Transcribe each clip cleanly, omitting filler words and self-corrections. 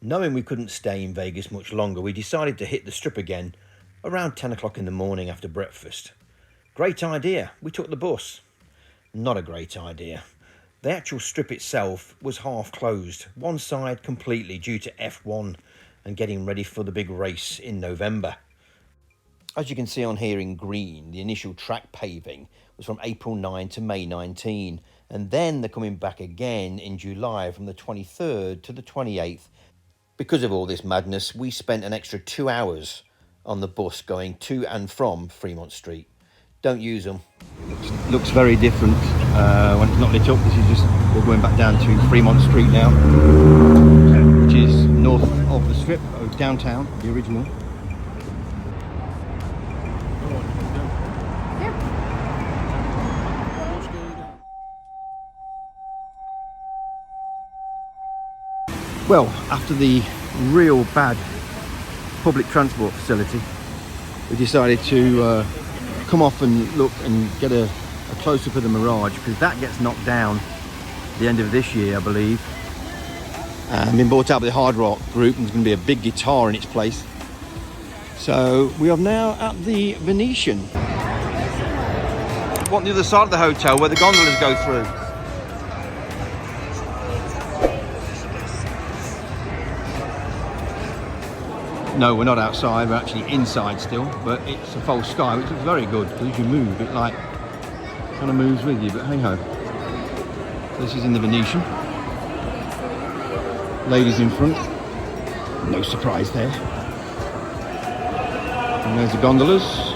Knowing we couldn't stay in Vegas much longer, we decided to hit the strip again around 10 o'clock in the morning after breakfast. Great idea, we took the bus. Not a great idea. The actual strip itself was half closed, one side completely due to F1 and getting ready for the big race in November. As you can see on here in green, the initial track paving was from April 9 to May 19, and then they're coming back again in July from the 23rd to the 28th. Because of all this madness, we spent an extra 2 hours on the bus going to and from Fremont Street. Don't use them. Looks very different when it's not lit up. This is just, we're going back down to Fremont Street now, which is north of the strip, of downtown, the original. Well, after the real bad public transport facility, we decided to come off and look and get a close-up of the Mirage, because that gets knocked down at the end of this year, I believe. And been bought out by the Hard Rock group, and there's going to be a big guitar in its place. So we are now at the Venetian. On the other side of the hotel where the gondolas go through. No, we're not outside, we're actually inside still, but it's a false sky, which is very good, because as you move, it like kind of moves with you, but hey ho. So this is in the Venetian. Ladies in front, no surprise there. And there's the gondolas.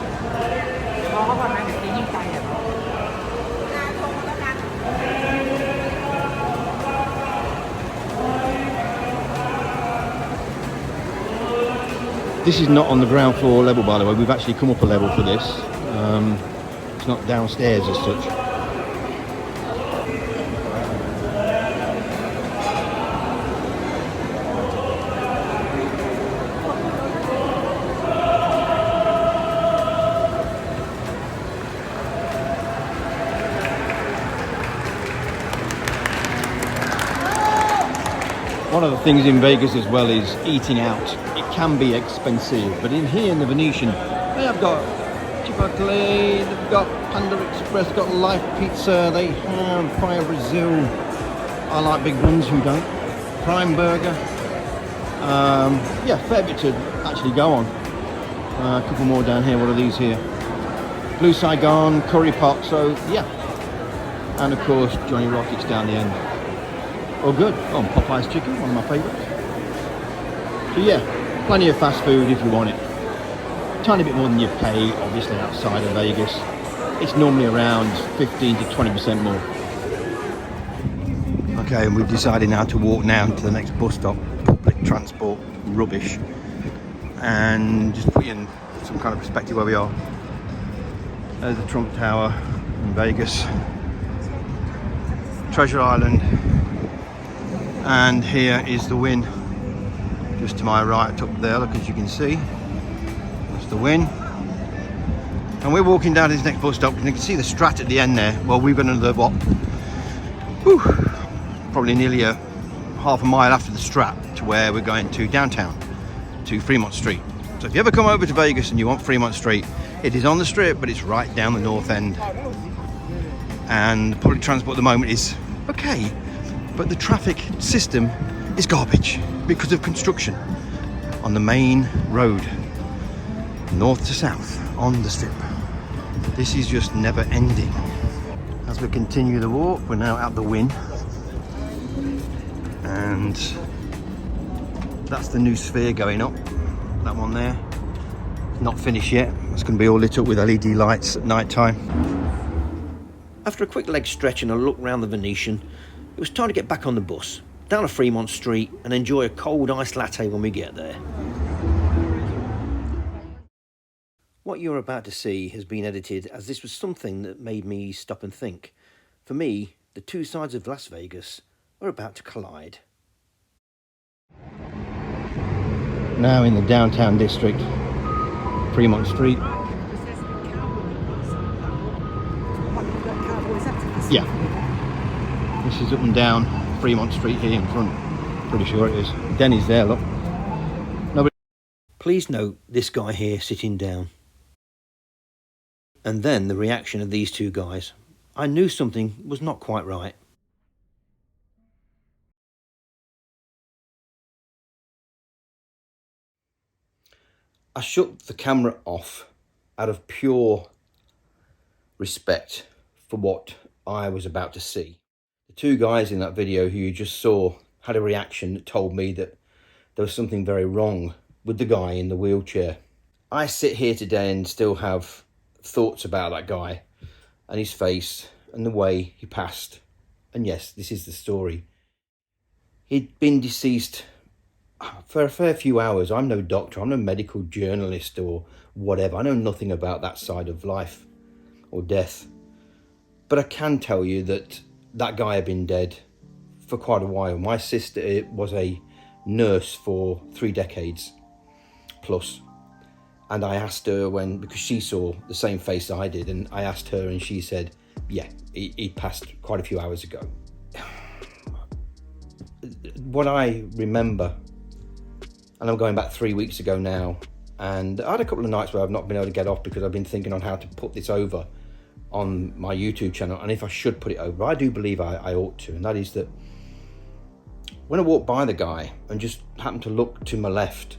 This is not on the ground floor level, by the way. We've actually come up a level for this. It's not downstairs as such. One of the things in Vegas as well is eating out. It can be expensive, but in here in the Venetian, they have got Chipotle, they've got Panda Express, got Life Pizza, they have Fire Brazil. I like big ones, who don't? Prime Burger. Yeah, fair bit to actually go on. A couple more down here. What are these here? Blue Saigon, Curry Pot. So yeah, and of course Johnny Rockets down the end. Oh good. Oh, and Popeye's chicken, one of my favourites. So yeah, plenty of fast food if you want it. Tiny bit more than you pay, obviously, outside of Vegas. It's normally around 15 to 20% more. Okay, and we've decided now to walk down to the next bus stop. Public transport rubbish. And just put you in some kind of perspective where we are. There's the Trump Tower in Vegas. Treasure Island. And here is the Wynn. Just to my right up there, look, as you can see. That's the Wynn. And we're walking down to this next bus stop, and you can see the Strat at the end there. Well, we've got another, what? Whew, probably nearly a half a mile after the Strat to where we're going to downtown, to Fremont Street. So if you ever come over to Vegas and you want Fremont Street, it is on the strip, but it's right down the north end. And public transport at the moment is okay, but the traffic system is garbage because of construction on the main road, north to south on the strip. This is just never ending. As we continue the walk, we're now at the Wynn, and that's the new sphere going up. That one there, not finished yet. It's going to be all lit up with LED lights at night time. After a quick leg stretch and a look around the Venetian, it was time to get back on the bus, down to Fremont Street, and enjoy a cold iced latte when we get there. What you're about to see has been edited, as this was something that made me stop and think. For me, the two sides of Las Vegas are about to collide. Now in the downtown district, Fremont Street. Yeah. This is up and down Fremont Street here in front. Pretty sure it is. Denny's there, look. Nobody. Please note this guy here sitting down. And then the reaction of these two guys. I knew something was not quite right. I shut the camera off out of pure respect for what I was about to see. The two guys in that video who you just saw had a reaction that told me that there was something very wrong with the guy in the wheelchair. I sit here today and still have thoughts about that guy and his face and the way he passed. And yes, this is the story. He'd been deceased for a fair few hours. I'm no doctor, I'm no medical journalist or whatever. I know nothing about that side of life or death. But I can tell you that that guy had been dead for quite a while. My sister was a nurse for 3 decades plus. And I asked her because she saw the same face I did, and I asked her and she said, yeah, he passed quite a few hours ago. What I remember, and I'm going back 3 weeks ago now, and I had a couple of nights where I've not been able to get off because I've been thinking on how to put this over on my YouTube channel, and if I should put it over. I do believe I ought to, and that is that when I walked by the guy and just happened to look to my left,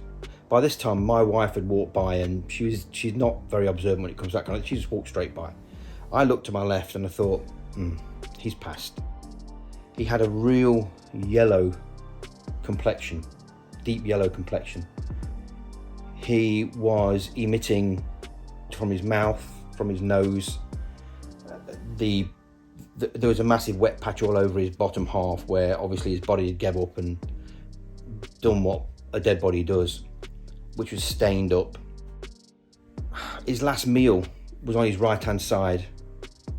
by this time my wife had walked by, and she's not very observant when it comes to that kind of, she just walked straight by. I looked to my left and I thought, he's passed. He had a real yellow complexion, deep yellow complexion. He was emitting from his mouth, from his nose. There was a massive wet patch all over his bottom half where obviously his body had gave up and done what a dead body does, which was stained up. His last meal was on his right hand side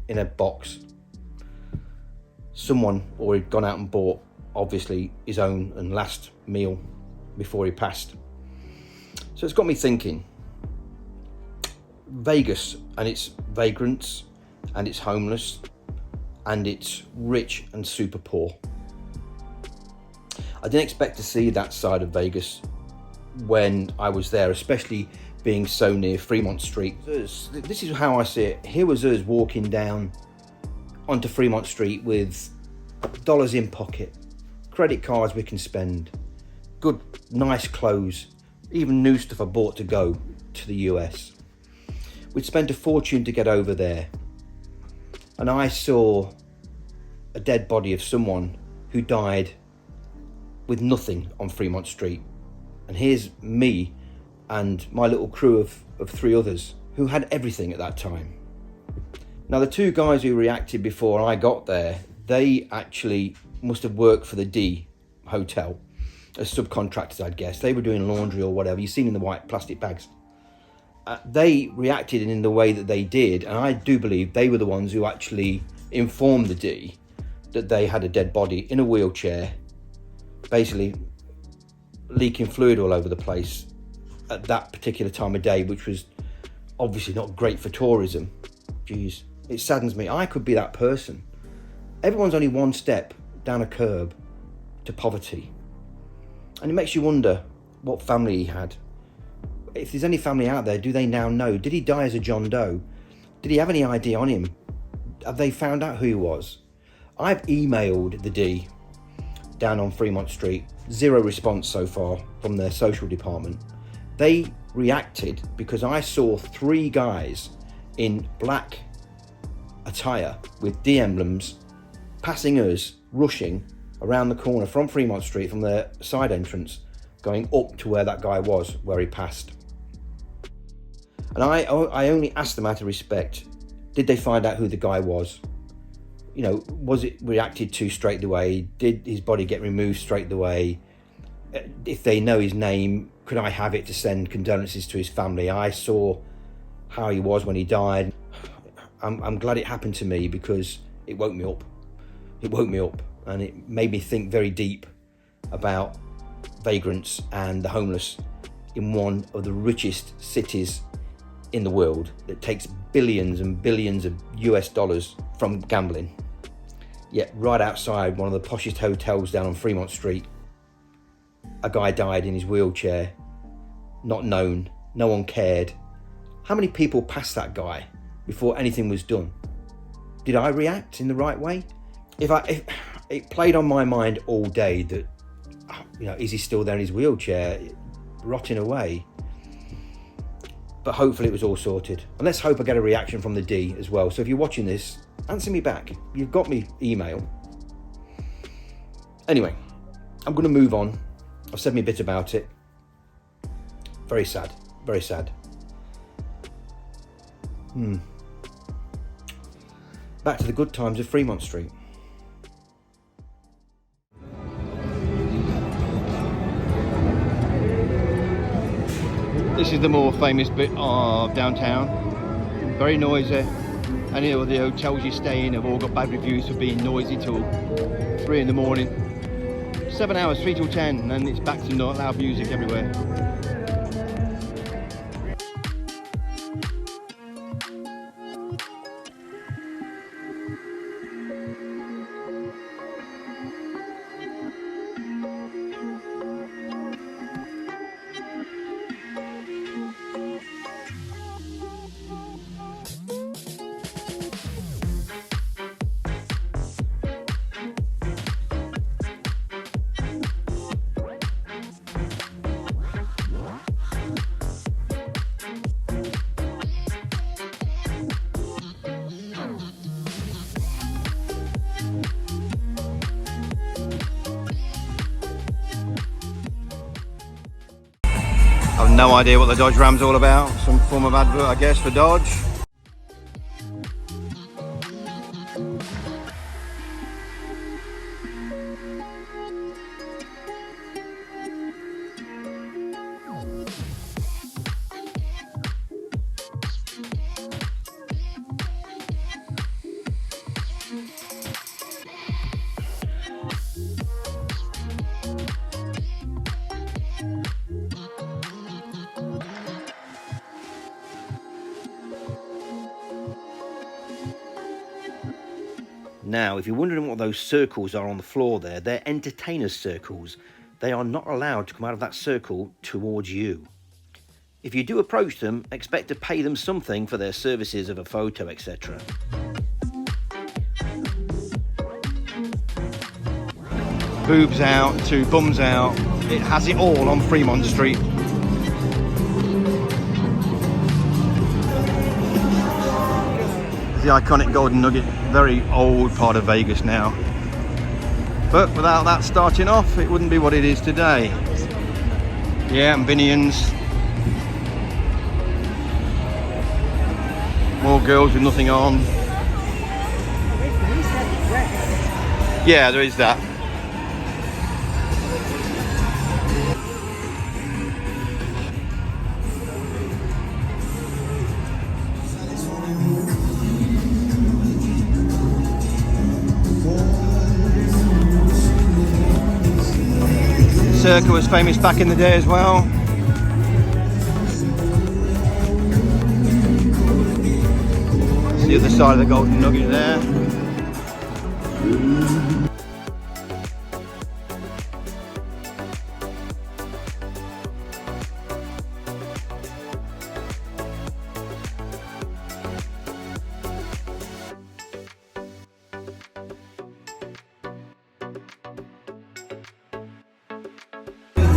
in a box. Someone or he'd gone out and bought obviously his own and last meal before he passed. So it's got me thinking, Vegas and its vagrants and its homeless and its rich and super poor. I didn't expect to see that side of Vegas when I was there, especially being so near Fremont Street. This is how I see it. Here was us walking down onto Fremont Street with dollars in pocket, credit cards we can spend, good nice clothes, even new stuff I bought to go to the US. We'd spent a fortune to get over there, and I saw a dead body of someone who died with nothing on Fremont Street. And here's me and my little crew of 3 others who had everything at that time. Now, the 2 guys who reacted before I got there, they actually must have worked for the D Hotel as subcontractors, I'd guess. They were doing laundry or whatever. You've seen in the white plastic bags. They reacted in the way that they did, and I do believe they were the ones who actually informed the D that they had a dead body in a wheelchair, basically leaking fluid all over the place at that particular time of day, which was obviously not great for tourism. Jeez, it saddens me. I could be that person. Everyone's only one step down a curb to poverty. And it makes you wonder what family he had. If there's any family out there, do they now know? Did he die as a John Doe? Did he have any ID on him? Have they found out who he was? I've emailed the D down on Fremont Street. 0 response so far from their social department. They reacted because I saw 3 guys in black attire with D emblems passing us, rushing around the corner from Fremont Street from their side entrance, going up to where that guy was, where he passed. And I only asked them out of respect, did they find out who the guy was? You know, was it reacted to straight away? Did his body get removed straight away? If they know his name, could I have it to send condolences to his family? I saw how he was when he died. I'm glad it happened to me because it woke me up. It woke me up, and it made me think very deep about vagrants and the homeless in one of the richest cities in the world that takes billions and billions of US dollars from gambling. Yet right outside one of the poshest hotels down on Fremont Street, a guy died in his wheelchair, not known, no one cared. How many people passed that guy before anything was done? Did I react in the right way? If it played on my mind all day that, you know, is he still there in his wheelchair, rotting away? But hopefully it was all sorted. And let's hope I get a reaction from the D as well. So if you're watching this, answer me back. You've got me email. Anyway, I'm going to move on. I've said my bit about it. Very sad. Very sad. Back to the good times of Fremont Street. This is the more famous bit of downtown. Very noisy. Any of the hotels you stay in have all got bad reviews for being noisy till 3 in the morning. 7 hours, 3 till 10, and it's back to not loud music everywhere. I've no idea what the Dodge Ram's all about. Some form of advert, I guess, for Dodge. Now, if you're wondering what those circles are on the floor there, they're entertainers' circles. They are not allowed to come out of that circle towards you. If you do approach them, expect to pay them something for their services of a photo, etc. Boobs out to bums out. It has it all on Fremont Street. The iconic Golden Nugget, very old part of Vegas now. But without that starting off, it wouldn't be what it is today. Yeah, Ambinians. More girls with nothing on. Yeah, there is that. Circa was famous back in the day as well. It's the other side of the Golden Nugget there.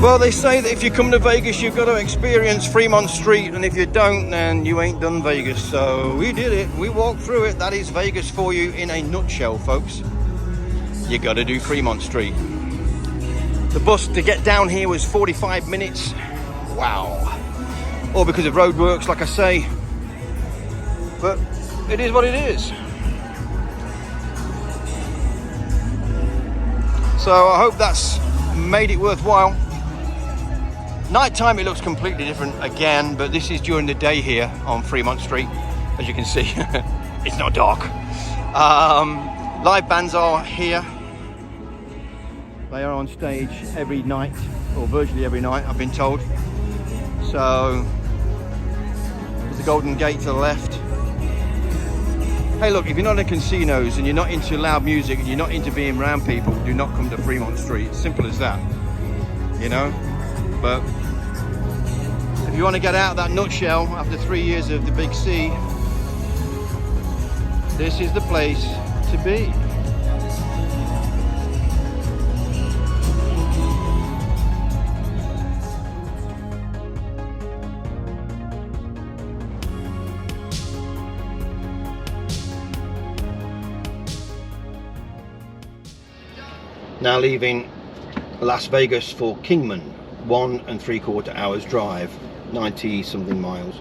Well, they say that if you come to Vegas, you've got to experience Fremont Street, and if you don't, then you ain't done Vegas. So we did it. We walked through it. That is Vegas for you in a nutshell, folks. You got to do Fremont Street. The bus to get down here was 45 minutes. Wow. All because of roadworks, like I say. But it is what it is. So I hope that's made it worthwhile. Nighttime it looks completely different again, but this is during the day here on Fremont Street. As you can see, it's not dark. Live bands are here. They are on stage every night, or virtually every night, I've been told. So there's the Golden Gate to the left. Hey look, if you're not in casinos and you're not into loud music and you're not into being around people, do not come to Fremont Street. Simple as that. you know. But if you want to get out of that nutshell after 3 years of the big C, this is the place to be. Now leaving Las Vegas for Kingman, 1 3/4 hours drive, 90 something miles.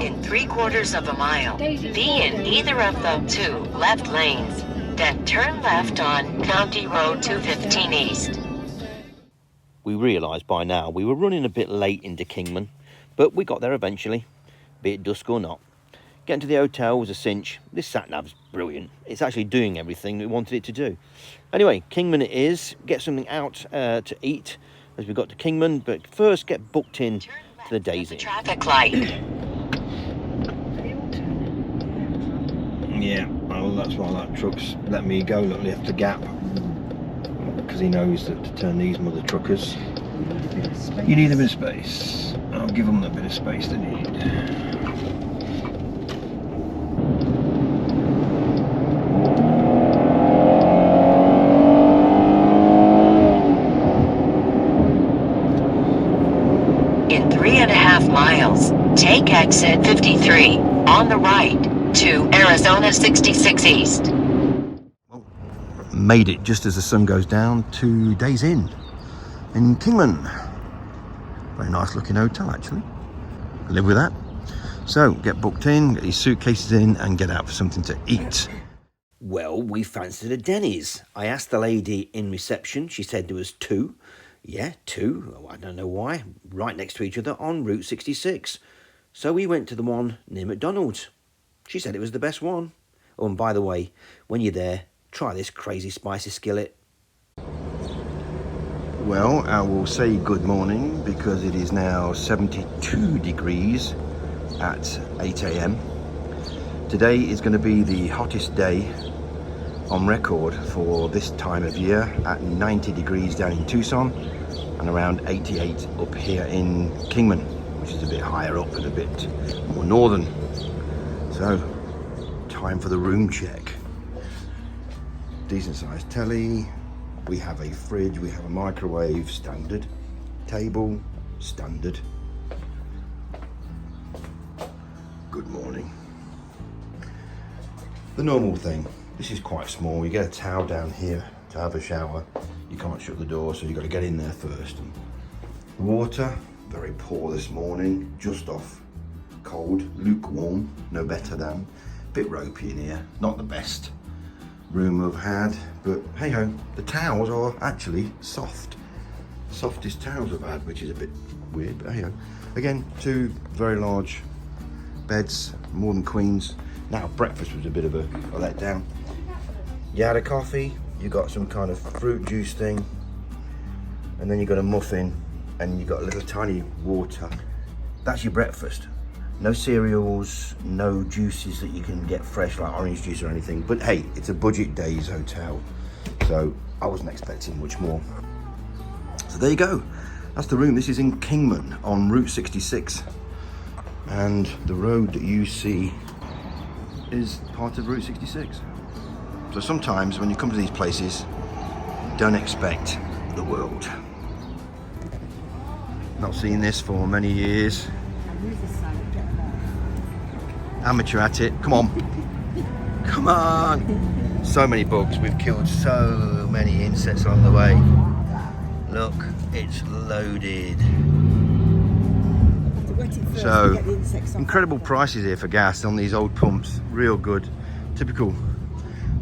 In 3/4 of a mile, be in either of the 2 left lanes, then turn left on County Road 215 East. We realised by now we were running a bit late into Kingman, but we got there eventually, be it dusk or not. Getting to the hotel was a cinch. This sat-nav's brilliant. It's actually doing everything we wanted it to do. Anyway, Kingman it is. Get something out to eat as we got to Kingman, but first get booked in to the Days Inn. Traffic light. Yeah, well, that's why that truck's let me go, look, left the gap. Because he knows that to turn these mother truckers, you need a bit of space. I'll give them the bit of space they need. In 3.5 miles, take exit 53 on the right to Arizona 66 East. Made it just as the sun goes down to Days Inn in Kingman. Very nice looking hotel actually. Live with that. So get booked in, get these suitcases in and get out for something to eat. Well, we fancied a Denny's. I asked the lady in reception. She said there was 2. Yeah, 2. Oh, I don't know why. Right next to each other on Route 66. So we went to the one near McDonald's. She said it was the best one. Oh, and by the way, when you're there, try this crazy spicy skillet. Well, I will say good morning because it is now 72 degrees at 8 AM. Today is going to be the hottest day on record for this time of year, at 90 degrees down in Tucson and around 88 up here in Kingman, which is a bit higher up and a bit more northern. So, time for the room check. Decent sized telly, we have a fridge, we have a microwave, standard, table, standard. Good morning. The normal thing, this is quite small, you get a towel down here to have a shower, you can't shut the door so you've got to get in there first. And the water, very poor this morning, just off cold, lukewarm, no better than, bit ropey in here, not the best room I've had, but hey ho, the towels are actually soft. Softest towels I've had, which is a bit weird, but hey ho. Again, 2 very large beds, more than queens. Now breakfast was a bit of a letdown. You had a coffee, you got some kind of fruit juice thing, and then you got a muffin, and you got a little tiny water. That's your breakfast. No cereals, no juices that you can get fresh like orange juice or anything. But hey, it's a budget days hotel, so I wasn't expecting much more. So there you go. That's the room. This is in Kingman on Route 66. And the road that you see is part of Route 66. So sometimes when you come to these places, don't expect the world. Not seen this for many years. Amateur at it, come on. Come on. So many bugs, we've killed so many insects along the way. Look, it's loaded. So, incredible prices here for gas on these old pumps, real good. Typical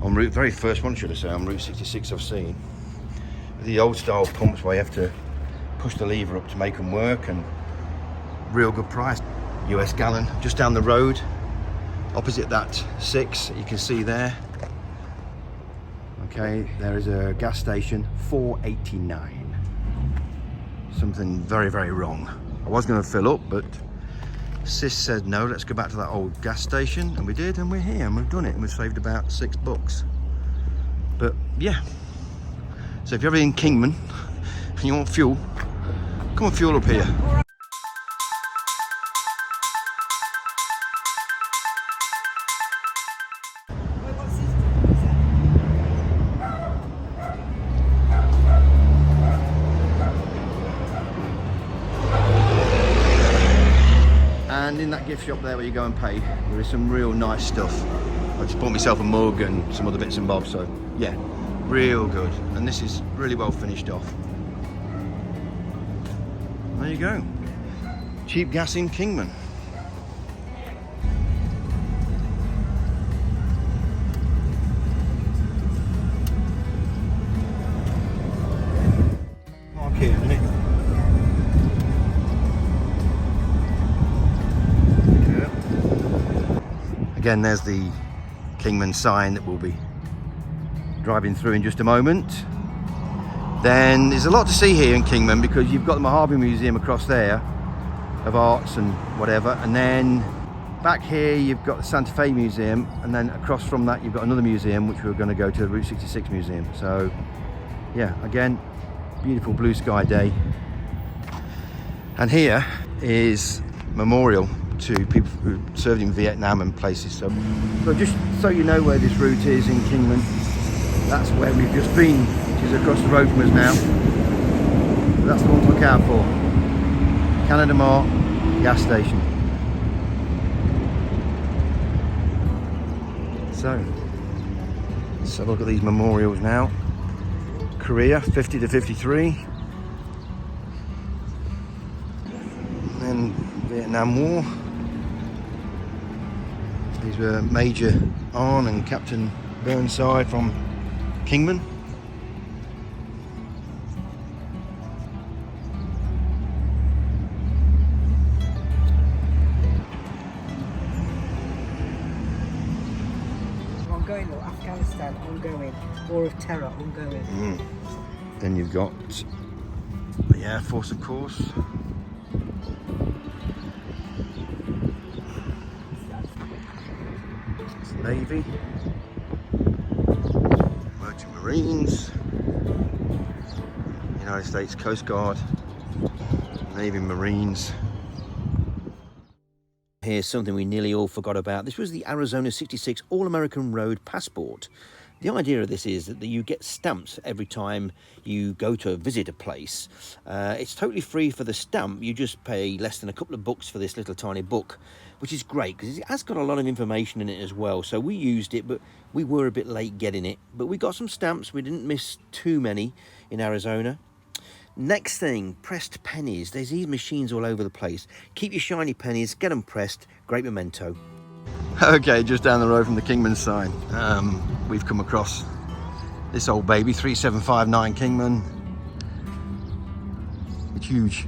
on Route, very first one should I say, on Route 66 I've seen. The old style pumps where you have to push the lever up to make them work, and real good price. US gallon, just down the road, opposite that 6 you can see there. Okay, there is a gas station, $4.89. Something very, very wrong I was going to fill up, but Sis said no, let's go back to that old gas station, and we did, and we're here, and we've done it, and we've saved about $6. But yeah, so if you're ever in Kingman and you want fuel, come and fuel up here. And in that gift shop there where you go and pay, there is some real nice stuff. I just bought myself a mug and some other bits and bobs, so yeah, real good. And this is really well finished off. There you go. Cheap gas in Kingman. Mark here in a minute. Again, there's the Kingman sign that we'll be driving through in just a moment. Then there's a lot to see here in Kingman, because you've got the Mojave Museum across there of arts and whatever, and then back here you've got the Santa Fe Museum, and then across from that you've got another museum which we're going to go to, the Route 66 Museum. So yeah, again, beautiful blue sky day. And here is memorial to people who served in Vietnam and places. So just so you know where this route is in Kingman, that's where we've just been, which is across the road from us now. So that's the one to look out for. Canada Mart gas station. So let's have a look at these memorials now. Korea 50 to 53. And then Vietnam War. These were Major Arn and Captain Burnside from Kingman. Ongoing, or Afghanistan ongoing, War of Terror ongoing. Then you've got the Air Force, of course. Navy, Merchant Marines, United States Coast Guard, Navy Marines. Here's something we nearly all forgot about. This was the Arizona 66 All-American Road Passport. The idea of this is that you get stamps every time you go to visit a place. It's totally free for the stamp. You just pay less than a couple of bucks for this little tiny book, which is great because it has got a lot of information in it as well. So we used it, but we were a bit late getting it. But we got some stamps. We didn't miss too many in Arizona. Next thing, pressed pennies. There's these machines all over the place. Keep your shiny pennies, get them pressed. Great memento. Okay, just down the road from the Kingman sign, we've come across this old baby, 3759 Kingman. It's huge.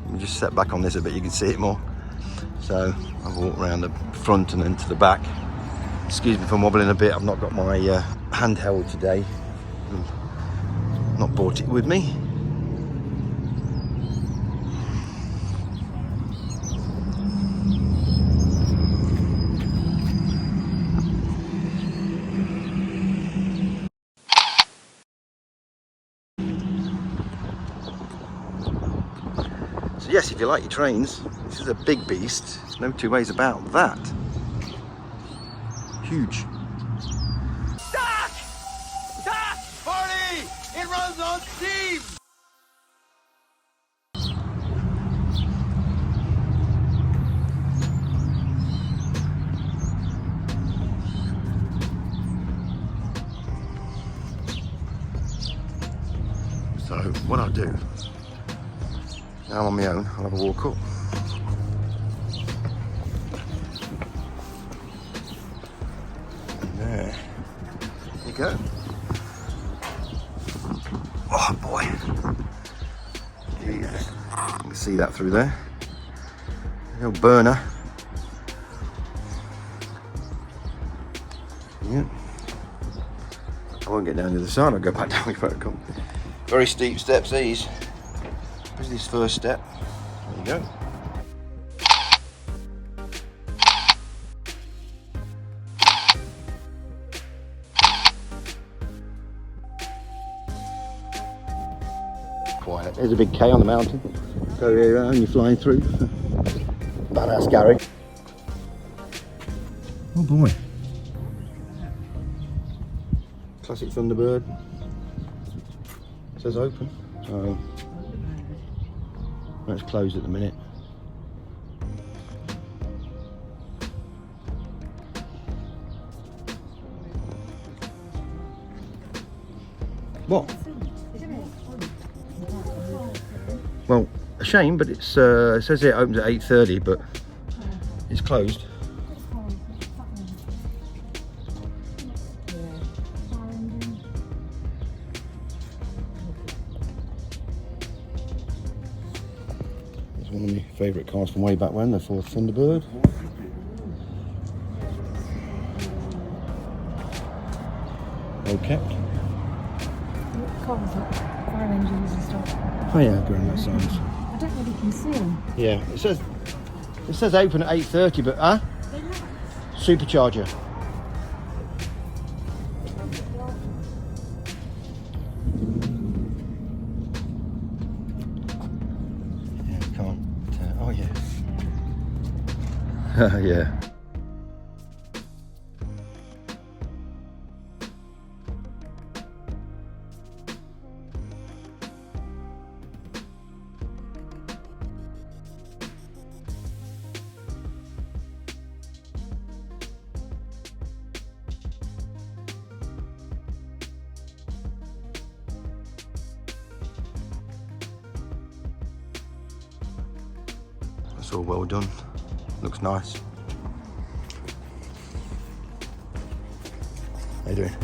Let me just step back on this a bit, you can see it more. So I've walked around the front and then to the back. Excuse me if I'm wobbling a bit, I've not got my handheld today. Not brought it with me. So yes, if you like your trains, this is a big beast. There's no two ways about that. Huge. Doc! Doc! Party! It runs on steam! So what I'll do, now I'm on my own, I'll have a walk up. And there you go. Oh boy. Jesus. You can see that through there. Little burner. Yeah. I won't get down the other side, I'll go back down where I come. Very steep steps these. This is this first step. There you go. quiet. There's a big K on the mountain. Go here and you're flying through. Badass, Gary. Oh boy. Classic Thunderbird. It says open, so it's closed at the minute. What? Well, a shame, but it's it says it opens at 8:30, but it's closed. It's one of my favourite cars from way back when, the Ford Thunderbird. Okay. Fire engines and stuff. Oh yeah, going that size. I don't know if you can see them. Yeah, it says open at 8:30, but supercharger. Yeah, can't. Oh yeah. Yeah. It's all well done. Looks nice. How you doing?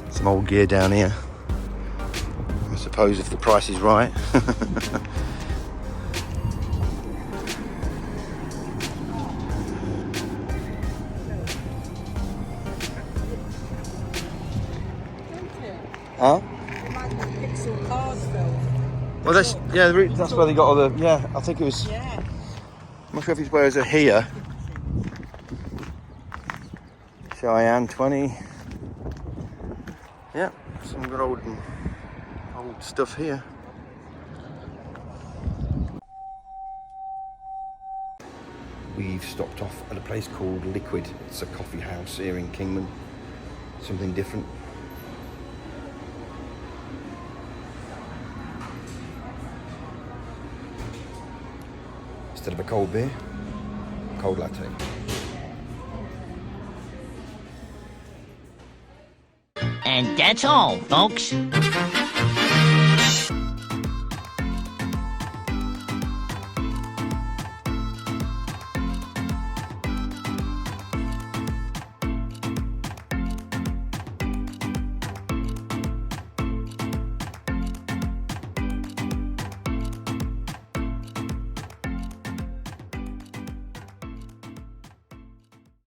Some old gear down here. I suppose if the price is right. Huh? Pixel cars though. Well, that's that's where they got all the. Yeah, I think it was. Yeah. I'm not sure if it's where it's here. Cheyenne 20. Yeah, some good old stuff here. We've stopped off at a place called Liquid. It's a coffee house here in Kingman. Something different. Instead of a cold beer, cold latte. And that's all, folks.